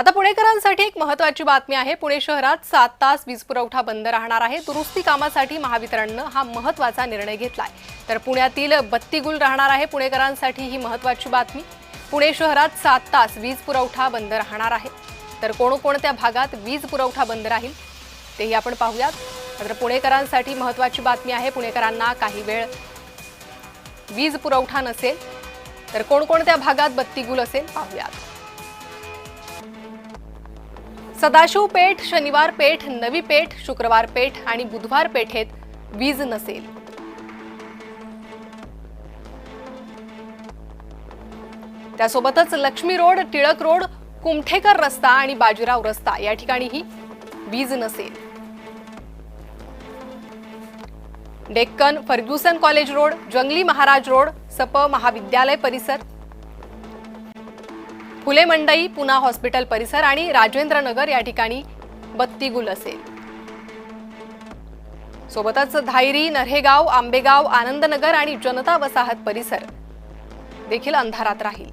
आता पुणेकरांसाठी एक महत्त्वाची बातमी आहे। पुणे शहरात 7 तास वीज पुरवठा बंद राहणार आहे। दुरुस्ती कामासाठी महावितरणने हा महत्त्वाचा निर्णय घेतलाय। तर पुण्यातील बत्ती गुल राहणार आहे। पुणेकरांसाठी ही महत्त्वाची बातमी। पुणे शहरात 7 तास वीज पुरवठा बंद राहणार आहे। तर कोणकोणत्या भागात वीज पुरवठा बंद राहील तेही आपण पाहूयात। तर पुणेकरांसाठी महत्त्वाची बातमी आहे। पुणेकरांना काही वेळ वीज पुरवठा नसेल तर कोणकोणत्या भागात बत्ती गुल असेल पाहूयात। सदाशिव पेठ, शनिवार पेठ, नवी पेठ, शुक्रवार पेठ आणि बुधवार पेठेत वीज नसेल। त्यासोबतच लक्ष्मी रोड, टिळक रोड, कुमठेकर रस्ता आणि बाजीराव रस्ता या ठिकाणीही वीज नसेल। डेक्कन, फर्ग्युसन कॉलेज रोड, जंगली महाराज रोड, सप महाविद्यालय परिसर, फुले मंडई, पुना हॉस्पिटल परिसर आणि राजेंद्र नगर या ठिकाणी बत्ती गुल असेल। सोबतच धायरी, नरहेगाव, आंबेगाव, आनंदनगर आणि जनता वसाहत परिसर देखील अंधारात राहील।